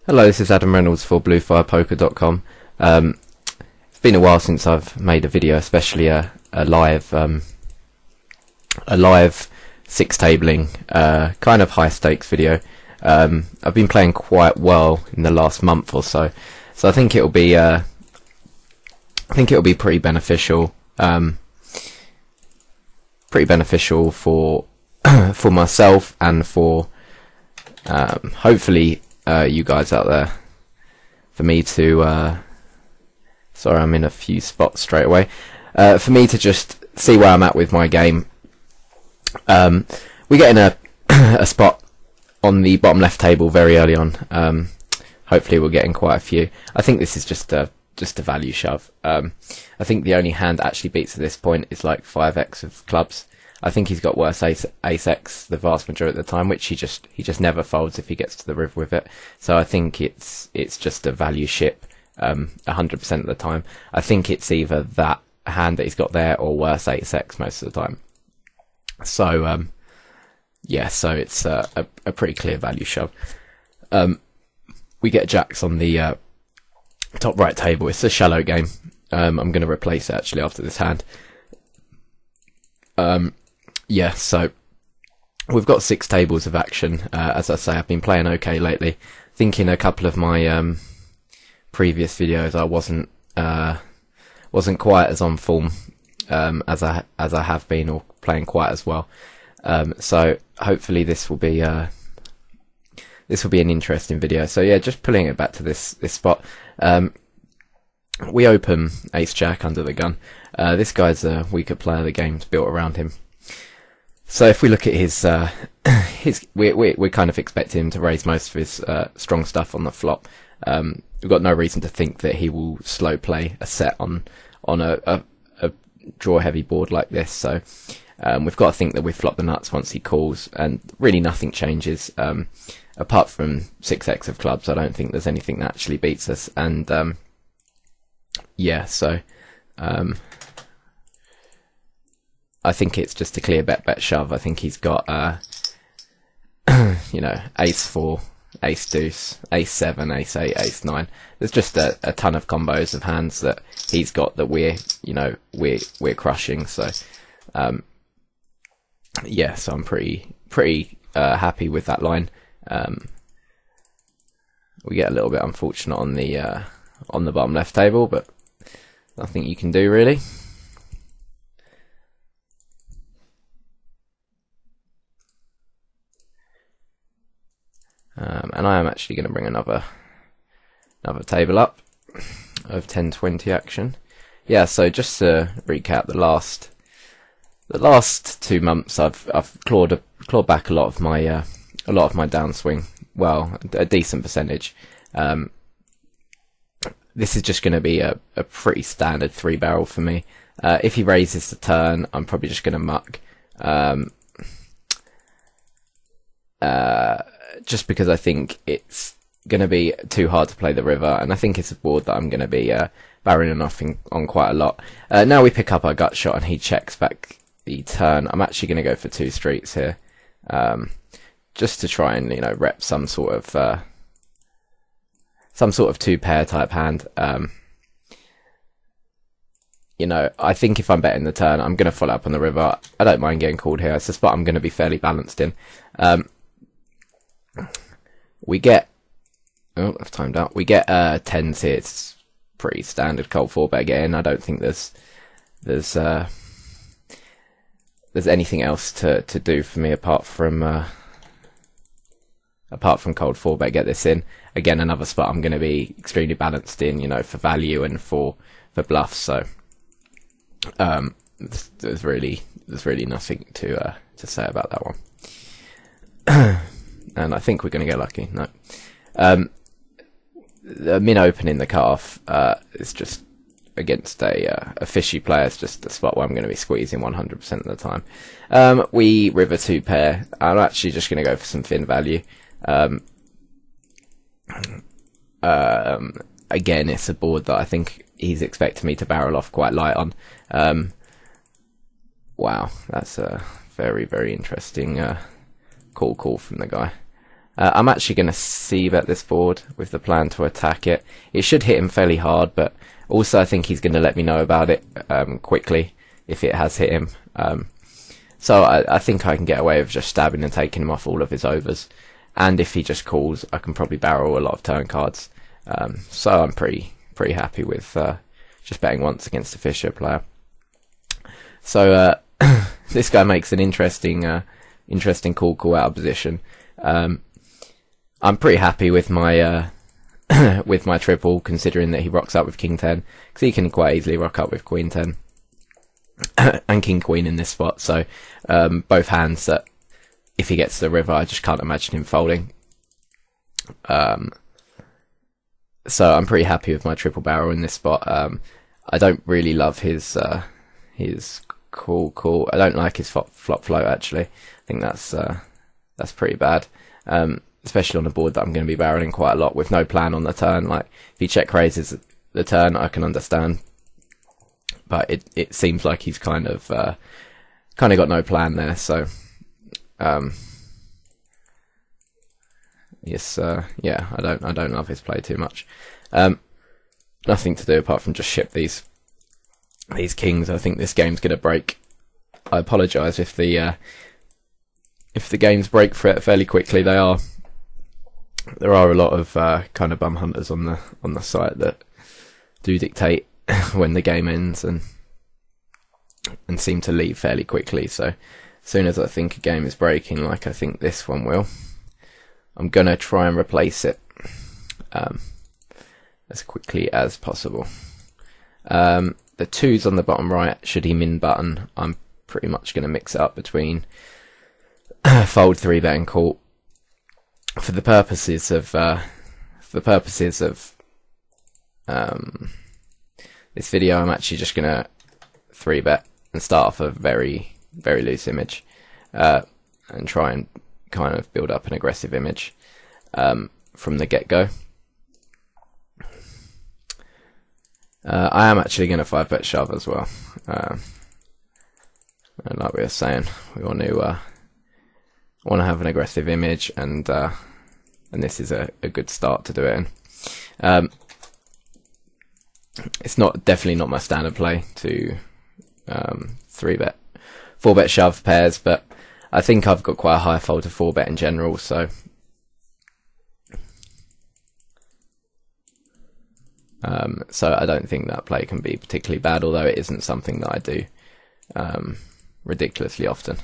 Hello, this is Adam Reynolds for BlueFirePoker.com. It's been a while since I've made a video, especially a live six tabling kind of high stakes video. I've been playing quite well in the last month or so, so I think it'll be pretty beneficial. For for myself and for hopefully you guys out there, for me to sorry, I'm in a few spots straight away, for me to just see where I'm at with my game. We get in a spot on the bottom left table very early on. Hopefully we're getting quite a few. I think this is just a value shove. I think the only hand that actually beats at this point is like 5x of clubs. I think he's got worse ace-x the vast majority of the time, which he just never folds if he gets to the river with it. So I think it's just a value ship 100% of the time. I think it's either that hand that he's got there or worse ace-x most of the time. So yeah, so it's a pretty clear value shove. We get jacks on the top right table. It's a shallow game. I'm going to replace it actually after this hand. Yeah, so we've got 6 tables of action. As I say, I've been playing okay lately. I think in a couple of my previous videos I wasn't quite as on form as I have been, or playing quite as well. So hopefully this will be an interesting video. So yeah, just pulling it back to this spot. We open ace jack under the gun. This guy's a weaker player. The game's built around him. So if we look at his we're kind of expecting him to raise most of his strong stuff on the flop. We've got no reason to think that he will slow play a set on a draw heavy board like this. So we've got to think that we flop the nuts once he calls, and really nothing changes apart from 6x of clubs. I don't think there's anything that actually beats us. And yeah, so I think it's just a clear bet shove. I think he's got you know, ace 4, ace deuce, ace 7, ace 8, ace 9. There's just a ton of combos of hands that he's got that we're crushing. So yeah, so I'm pretty happy with that line. We get a little bit unfortunate on the bottom left table, but nothing you can do really. And I am actually going to bring another table up of 10-20 action. Yeah, so just to recap, the last 2 months I've clawed back a lot of my downswing. Well, a decent percentage. This is just going to be a pretty standard 3-barrel for me. If he raises the turn, I'm probably just going to muck. Just because I think it's going to be too hard to play the river, and I think it's a board that I'm going to be barreling off on quite a lot. Now we pick up our gut shot and he checks back the turn. I'm actually going to go for 2 streets here, just to try and, you know, rep some sort of 2-pair type hand. You know, I think if I'm betting the turn, I'm going to follow up on the river. I don't mind getting called here. It's a spot I'm going to be fairly balanced in. We get, oh, I've timed out. We get 10s here. It's pretty standard cold 4-bet again. I don't think there's anything else to do for me apart from cold 4-bet. Get this in again. Another spot I'm going to be extremely balanced in, you know, for value and for bluffs. So there's really nothing to say about that one. And I think we're going to get lucky. No. The min open in the cutoff is just against a fishy player. It's just the spot where I'm going to be squeezing 100% of the time. We river 2-pair. I'm actually just going to go for some thin value. Again, it's a board that I think he's expecting me to barrel off quite light on. Wow, that's a very, very interesting call from the guy. I'm actually going to c-bet this board with the plan to attack it. It should hit him fairly hard, but also I think he's going to let me know about it quickly if it has hit him. So I think I can get away with just stabbing and taking him off all of his overs. And if he just calls, I can probably barrel a lot of turn cards. So I'm pretty happy with just betting once against a Fisher player. So this guy makes an interesting call out of position. I'm pretty happy with my with my triple, considering that he rocks up with King 10, because he can quite easily rock up with Queen 10 and King Queen in this spot. So both hands that, if he gets to the river, I just can't imagine him folding. So I'm pretty happy with my triple barrel in this spot. I don't really love his call. I don't like his flop float, actually. I think that's pretty bad. Especially on a board that I'm going to be barreling quite a lot with no plan on the turn. Like, if he check raises the turn, I can understand, but it seems like he's kind of got no plan there. So yes, yeah, I don't love his play too much. Nothing to do apart from just ship these kings. I think this game's going to break. I apologise if the games break fairly quickly. There are a lot of kind of bum hunters on the site that do dictate when the game ends and seem to leave fairly quickly. So as soon as I think a game is breaking, like I think this one will, I'm gonna try and replace it as quickly as possible. The twos on the bottom right, should he min button, I'm pretty much gonna mix it up between fold, 3-bet and call. For the purposes of this video, I'm actually just gonna 3-bet and start off a very loose image, and try and kind of build up an aggressive image from the get-go. I am actually gonna 5-bet shove as well. And like we were saying, we want to have an aggressive image, and this is a good start to do it in. It's definitely not my standard play to 3-bet, 4-bet shove pairs, but I think I've got quite a high fold to 4-bet in general, so I don't think that play can be particularly bad, although it isn't something that I do ridiculously often.